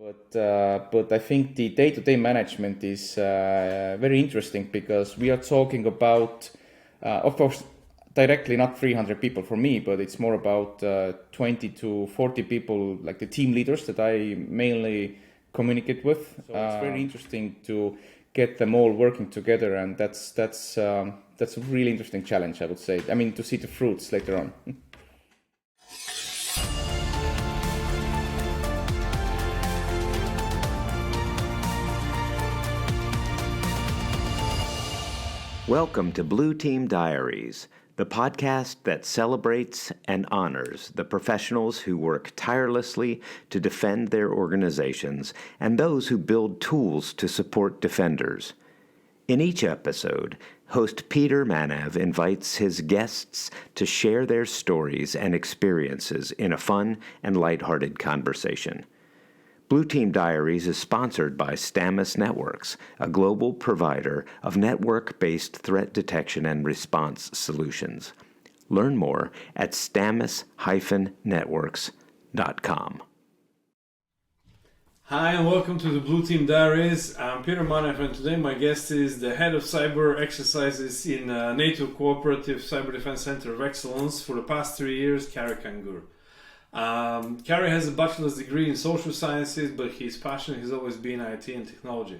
But I think the day-to-day management is very interesting because we are talking about, of course, directly not 300 people for me, but it's more about 20 to 40 people, like the team leaders that I mainly communicate with. So it's very interesting to get them all working together, and that's a really interesting challenge, I would say. I mean, to see the fruits later on. Welcome to Blue Team Diaries, the podcast that celebrates and honors the professionals who work tirelessly to defend their organizations and those who build tools to support defenders. In each episode, host Peter Manev invites his guests to share their stories and experiences in a fun and lighthearted conversation. Blue Team Diaries is sponsored by Stamus Networks, a global provider of network-based threat detection and response solutions. Learn more at stamus-networks.com. Hi and welcome to the Blue Team Diaries. I'm Peter Manev, and today my guest is the head of cyber exercises in NATO Cooperative Cyber Defense Center of Excellence for the past 3 years, Carry Kangur. Carry has a bachelor's degree in social sciences, but his passion has always been IT and technology.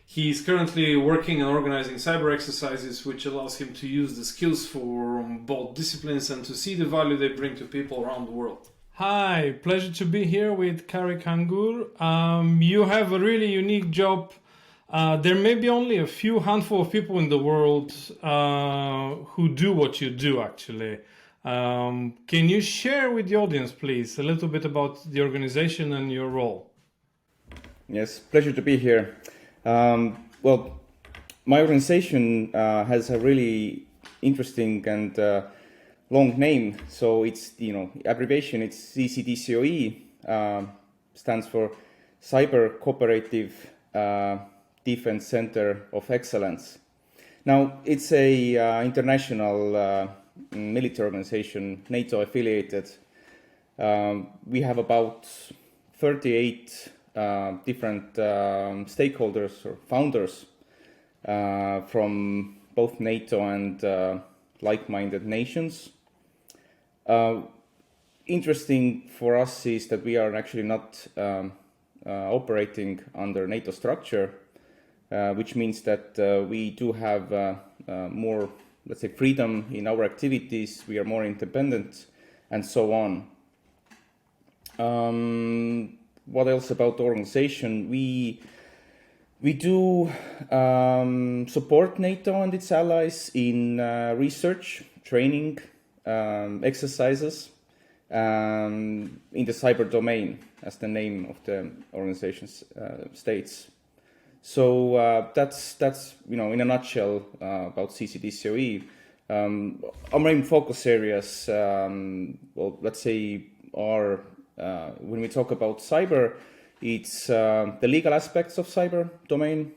He's currently working and organizing cyber exercises, which allows him to use the skills from both disciplines and to see the value they bring to people around the world. Hi, pleasure to be here with Carry Kangur. You have a really unique job. There may be only a few handful of people in the world who do what you do, actually. Can you share with the audience, please, a little bit about the organization and your role? Yes, pleasure to be here. Well, my organization has a really interesting and long name. So it's, abbreviation, it's CCDCOE, stands for Cyber Cooperative Defense Center of Excellence. Now, it's a international military organization, NATO affiliated. We have about 38 different stakeholders or founders from both NATO and like-minded nations. Interesting for us is that we are actually not operating under NATO structure, which means that we do have more, let's say, freedom in our activities. We are more independent, and so on. What else about the organization? We do support NATO and its allies in research, training, exercises in the cyber domain, as the name of the organization states. So that's in a nutshell about CCDCOE. Our main focus areas, let's say, are when we talk about cyber, it's the legal aspects of cyber domain.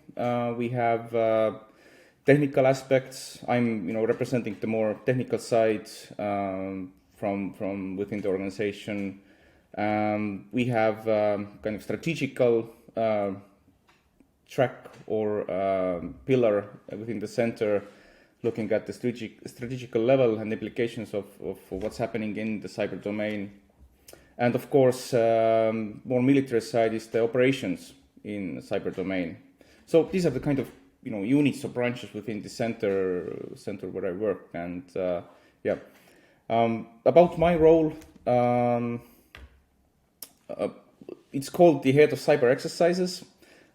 We have technical aspects. I'm representing the more technical side from within the organization. We have kind of strategical track or pillar within the center, looking at the strategical level and implications of what's happening in the cyber domain. And of course, more military side is the operations in the cyber domain. So these are the kind of units or branches within the center where I work. And about my role, it's called the head of cyber exercises.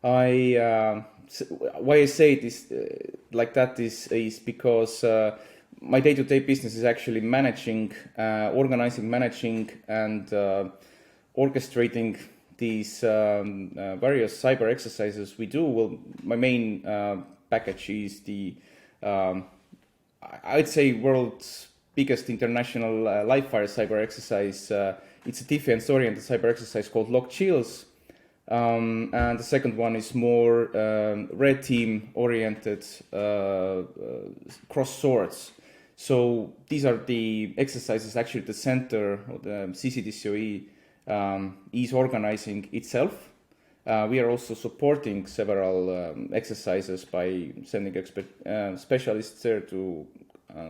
Why I say it is like that is because my day-to-day business is actually organizing, managing, and orchestrating these various cyber exercises we do. Well, my main package is the, I'd say, world's biggest international live-fire cyber exercise. It's a defense-oriented cyber exercise called Locked Shields. And the second one is more red team oriented cross swords. So these are the exercises actually the center or the CCDCOE is organizing itself. we are also supporting several exercises by sending specialists there to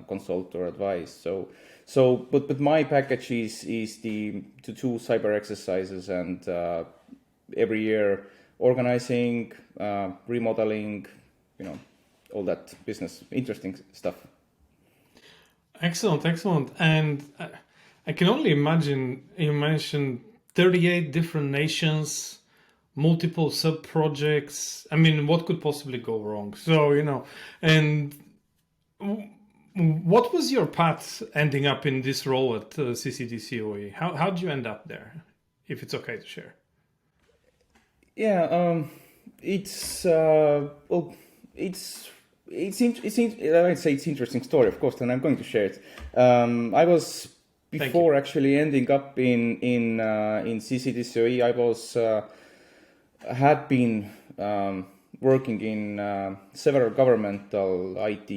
consult or advise. But my package is the two cyber exercises, and every year organizing, remodeling, all that business, interesting stuff. Excellent. And I can only imagine, you mentioned 38 different nations, multiple sub-projects. I mean, what could possibly go wrong? So, and what was your path ending up in this role at CCDCOE? How did you end up there, if it's okay to share? Yeah, it's I'd say it's interesting story, of course, and I'm going to share it. I was before actually ending up in CCDCOE. I was had been working in several governmental IT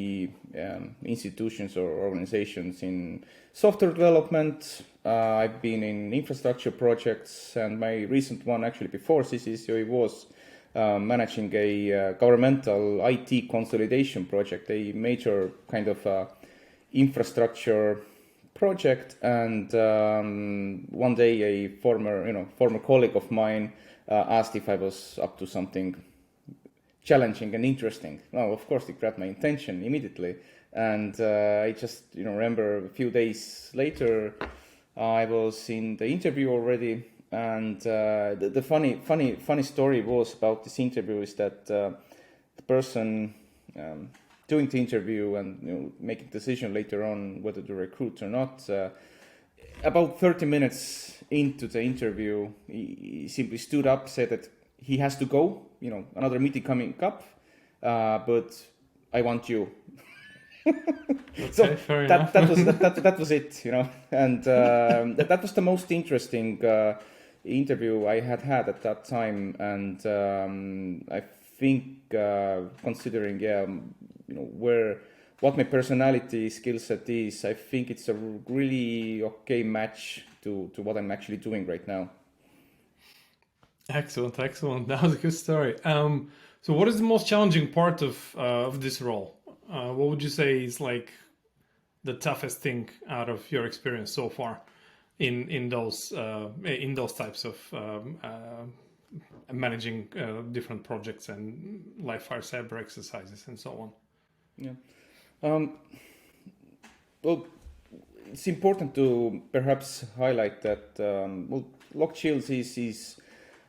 institutions or organizations in software development. I've been in infrastructure projects, and my recent one actually before CCDCOE was managing a governmental IT consolidation project, a major kind of infrastructure project. And one day a former colleague of mine asked if I was up to something challenging and interesting. Well, of course, it grabbed my attention immediately. And I just remember a few days later, I was in the interview already. And the funny story was about this interview is that the person doing the interview and making a decision later on whether to recruit or not, about 30 minutes into the interview, he simply stood up, said that he has to go, another meeting coming up, but I want you. Okay, so fair that was it, and that was the most interesting interview I had at that time. And I think considering what my personality skill set is, I think it's a really okay match to what I'm actually doing right now. Excellent. That was a good story. So what is the most challenging part of this role? What would you say is like the toughest thing out of your experience so far in those types of managing different projects and live fire cyber exercises and so on? Yeah. Well, it's important to perhaps highlight that Lock Shields is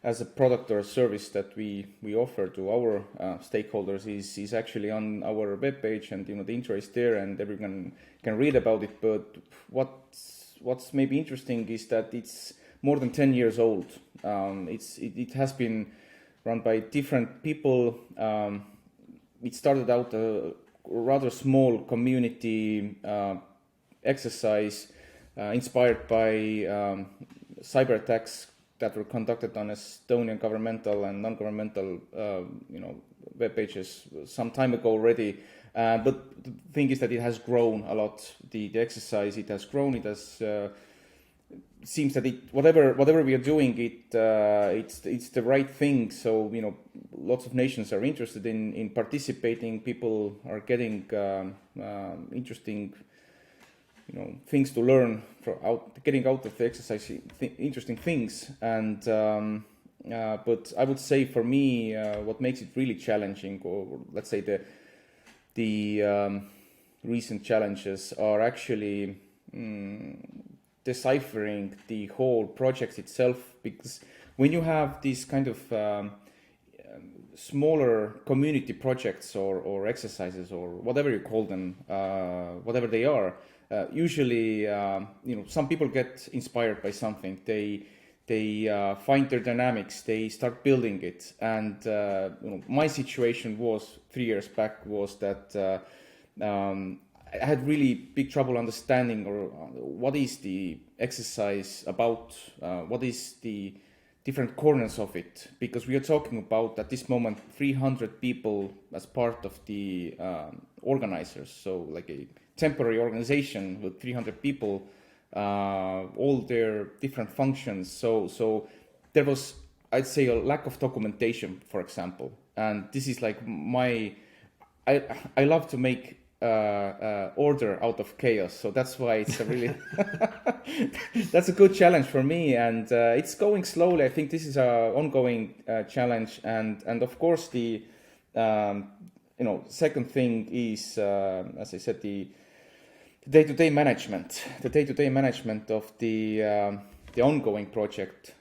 as a product or a service that we offer to our stakeholders is actually on our webpage, and the intro is there and everyone can read about it. But what's maybe interesting is that it's more than 10 years old. It has been run by different people. It started out a rather small community exercise inspired by cyber attacks that were conducted on Estonian governmental and non-governmental web pages some time ago already. But the thing is that it has grown a lot. The exercise, it has grown. It has seems that whatever we are doing, it's the right thing. So lots of nations are interested in participating. People are getting interesting things to learn getting out of the exercise, interesting things. And but I would say for me, what makes it really challenging, or let's say the recent challenges, are actually deciphering the whole project itself. Because when you have these kind of smaller community projects or exercises or whatever you call them, whatever they are, usually some people get inspired by something. They find their dynamics, they start building it. And my situation was 3 years back was that I had really big trouble understanding what is the exercise about, what is the different corners of it, because we are talking about at this moment 300 people as part of the organizers, so like a temporary organization with 300 people, all their different functions. So there was I'd say a lack of documentation, for example. And this is like I love to make order out of chaos, so that's why it's a really that's a good challenge for me, and it's going slowly. I think this is a ongoing challenge, and of course the second thing is, as I said, the day-to-day management of the ongoing project,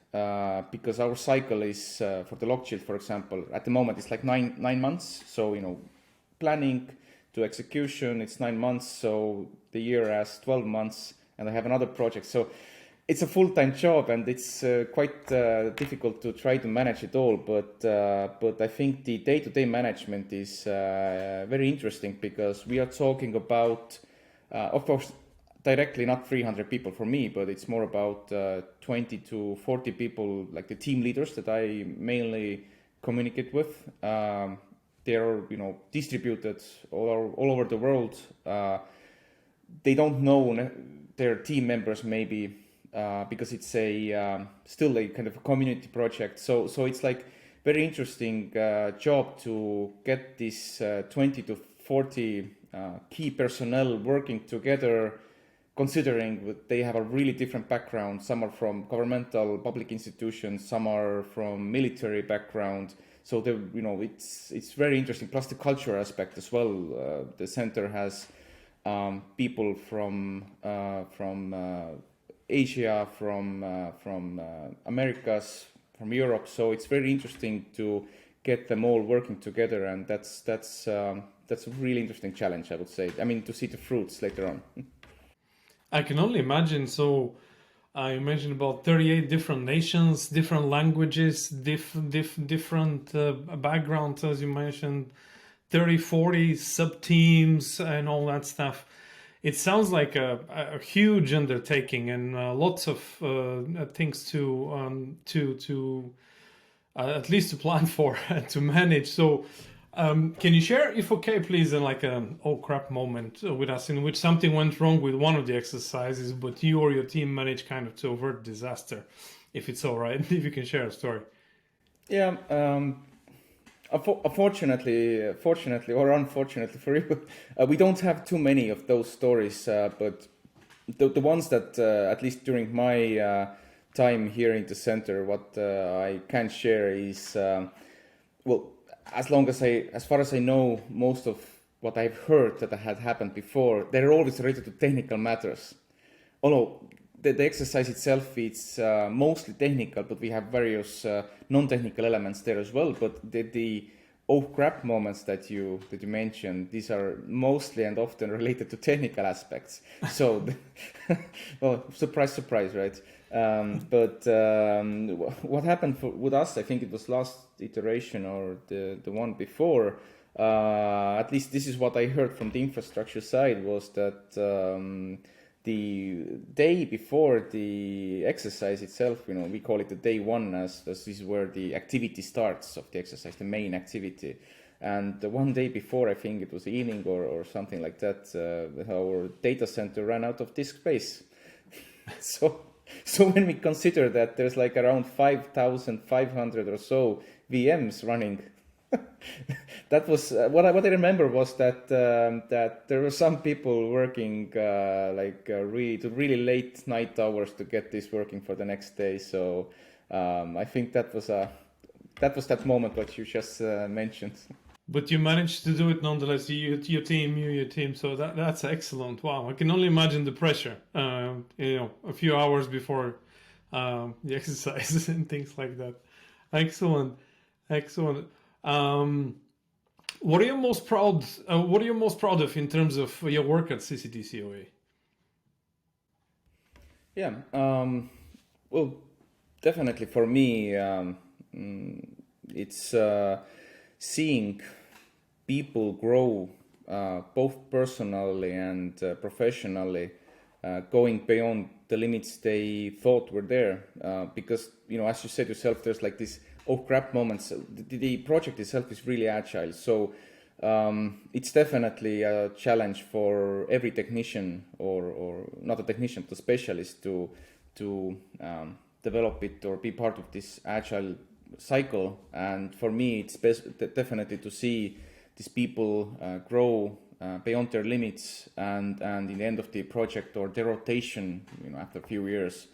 because our cycle is for the log shield, for example, at the moment it's like nine months. So planning to execution, it's 9 months. So the year has 12 months, and I have another project. So it's a full-time job, and it's quite difficult to try to manage it all. But I think the day-to-day management is very interesting, because we are talking about, of course, directly not 300 people for me, but it's more about 20 to 40 people, like the team leaders that I mainly communicate with. They're distributed all over the world. They don't know their team members maybe, because it's still a kind of a community project. So it's like very interesting job to get this 20 to 40 key personnel working together, considering that they have a really different background. Some are from governmental public institutions, some are from military background. So it's very interesting. Plus the culture aspect as well. The center has people from Asia, from Americas, from Europe. So it's very interesting to get them all working together, and that's a really interesting challenge, I would say. I mean, to see the fruits later on. I can only imagine. So you mentioned about 38 different nations, different languages, different backgrounds, as you mentioned, 30, 40 sub-teams and all that stuff. It sounds like a huge undertaking, and lots of things to at least to plan for and to manage. So can you share, if okay, please, like an oh crap moment with us in which something went wrong with one of the exercises, but you or your team managed kind of to avert disaster, if it's all right, if you can share a story. Yeah. Fortunately or unfortunately for you, we don't have too many of those stories, but the ones that, at least during my time here in the center, what I can share is, as far as I know, most of what I've heard that had happened before, they're always related to technical matters. Although the exercise itself, it's mostly technical, but we have various non-technical elements there as well. But the oh crap moments that you mentioned, these are mostly and often related to technical aspects. So, well, surprise, right? But what happened with us, I think it was last iteration or the one before, at least this is what I heard from the infrastructure side, was that the day before the exercise itself, we call it the day one, as this is where the activity starts of the exercise, the main activity. And the one day before, I think it was evening or something like that, our data center ran out of disk space. So when we consider that there's like around 5,500 or so VMs running, that was what I remember was that there were some people working really late night hours to get this working for the next day. So I think that was that moment what you just mentioned. But you managed to do it nonetheless. Your team. So that's excellent. Wow, I can only imagine the pressure. A few hours before the exercises and things like that. Excellent. What are you most proud of in terms of your work at CCDCOE? Yeah. Well, definitely for me, it's seeing people grow, both personally and professionally, going beyond the limits they thought were there. Because, as you said yourself, there's like this oh crap moments. The project itself is really agile. So it's definitely a challenge for every technician or not a technician, the specialist to develop it or be part of this agile cycle. And for me, it's definitely to see these people grow beyond their limits, and in the end of the project or their rotation, after a few years,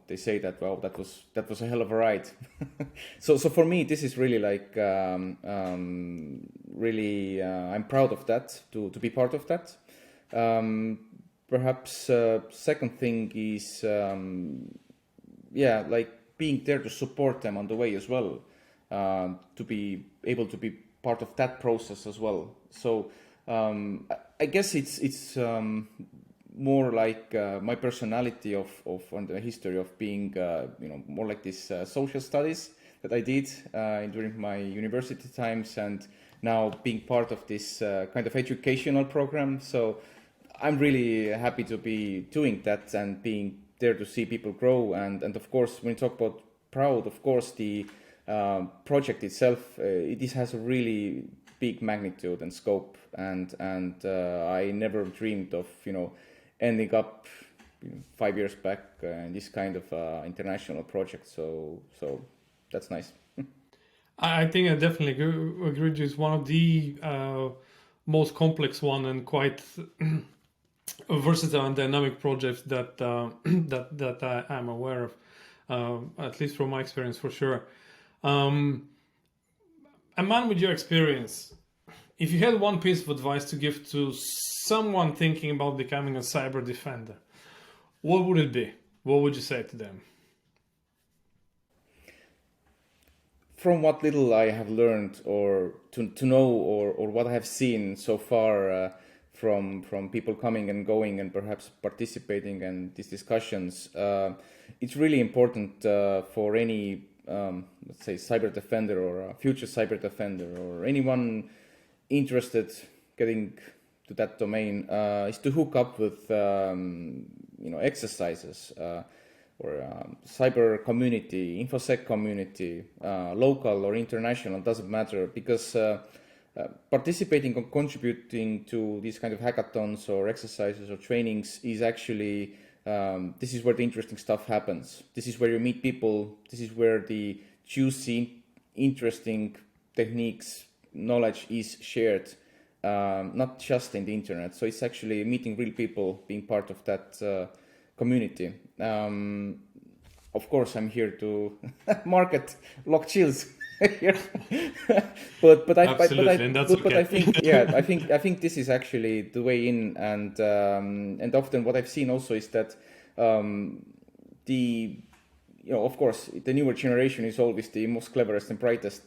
they say that, well, that was a hell of a ride. So for me, this is really like really I'm proud of that, to be part of that. Perhaps second thing is like being there to support them on the way as well, to be able to be part of that process as well. So I guess it's more like my personality of and the history of being more like this social studies that I did during my university times, and now being part of this kind of educational program. So I'm really happy to be doing that and being there to see people grow. And of course, when you talk about proud, of course, the project itself, it has a really big magnitude and scope. And I never dreamed of, ending up 5 years back in this kind of international project. So that's nice. I think I definitely agree with you. It's one of the most complex one and quite versatile and dynamic projects that that I'm aware of, at least from my experience, for sure. A man, with your experience, if you had one piece of advice to give to someone thinking about becoming a cyber defender, what would it be? What would you say to them? From what little I have learned or to know or what I have seen so far from people coming and going and perhaps participating in these discussions, it's really important for any, let's say, cyber defender or a future cyber defender or anyone interested getting to that domain, is to hook up with exercises or cyber community, InfoSec community, local or international, doesn't matter, because participating or contributing to these kind of hackathons or exercises or trainings is actually, this is where the interesting stuff happens. This is where you meet people. This is where the juicy, interesting techniques, knowledge is shared, not just in the internet. So it's actually meeting real people, being part of that community. Of course, I'm here to market lock chills here, but I think this is actually the way in, and often what I've seen also is that of course, the newer generation is always the most cleverest and brightest.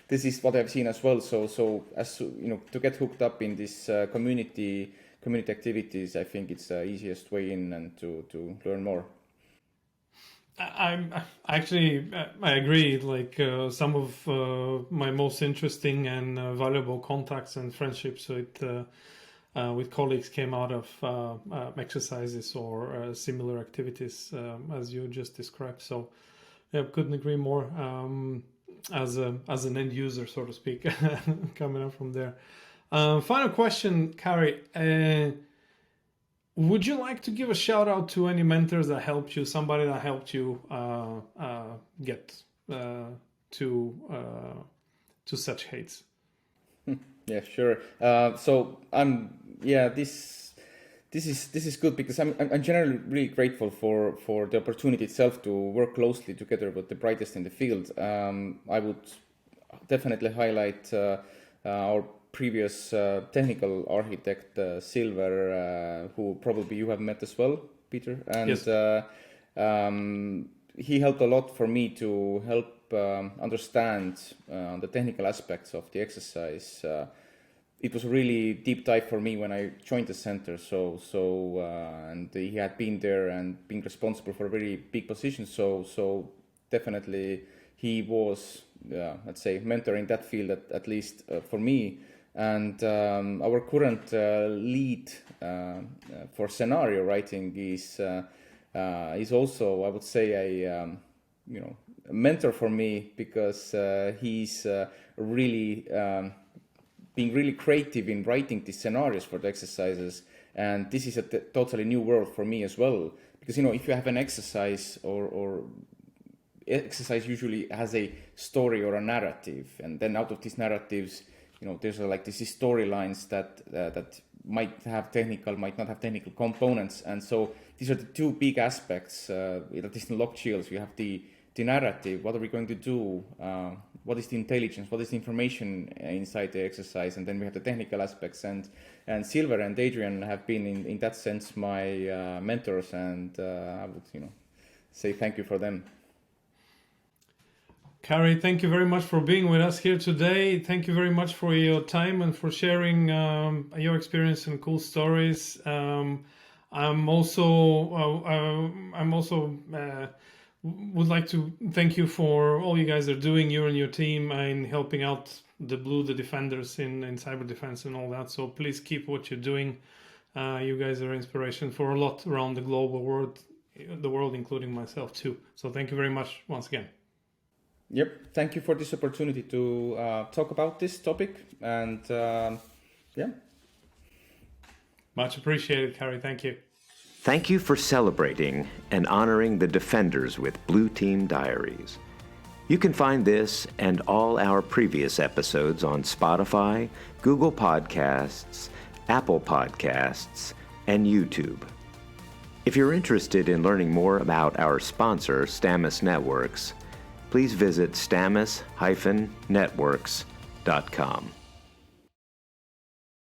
This is what I've seen as well. So as to get hooked up in this community activities, I think it's the easiest way in and to learn more. I agree. Like some of my most interesting and valuable contacts and friendships with colleagues came out of exercises or similar activities, as you just described. So, yeah, couldn't agree more. As an end user, so to speak, coming up from there. Final question, Carry. Would you like to give a shout out to any mentors that helped you, somebody that helped you get to such heights? Yeah, sure. So this is good because I'm generally really grateful for the opportunity itself to work closely together with the brightest in the field. I would definitely highlight our previous technical architect, Silver, who probably you have met as well, Peter. And yes. He helped a lot for me to help understand the technical aspects of the exercise. It was a really deep dive for me when I joined the center. And he had been there and been responsible for a very big position. So definitely he was, let's say, mentor in that field at least for me. And our current lead for scenario writing is also, I would say, a mentor for me, because he's really being really creative in writing the scenarios for the exercises. And this is a totally new world for me as well, because if you have an exercise or exercise usually has a story or a narrative, and then out of these narratives, there's like these storylines that might have technical, might not have technical components, and so these are the two big aspects. At least in Locked Shields, you have the narrative. What are we going to do? What is the intelligence? What is the information inside the exercise? And then we have the technical aspects. And Silver and Adrian have been in that sense my mentors, and I would say thank you for them. Carry, thank you very much for being with us here today. Thank you very much for your time and for sharing your experience and cool stories. I'm also would like to thank you for all you guys are doing, you and your team, in helping out the defenders in cyber defense and all that. So please keep what you're doing. You guys are inspiration for a lot around the global world, including myself too. So thank you very much once again. Yep. Thank you for this opportunity to talk about this topic. And yeah. Much appreciated, Carrie. Thank you. Thank you for celebrating and honoring the defenders with Blue Team Diaries. You can find this and all our previous episodes on Spotify, Google Podcasts, Apple Podcasts, and YouTube. If you're interested in learning more about our sponsor, Stamus Networks, please visit stamus-networks.com.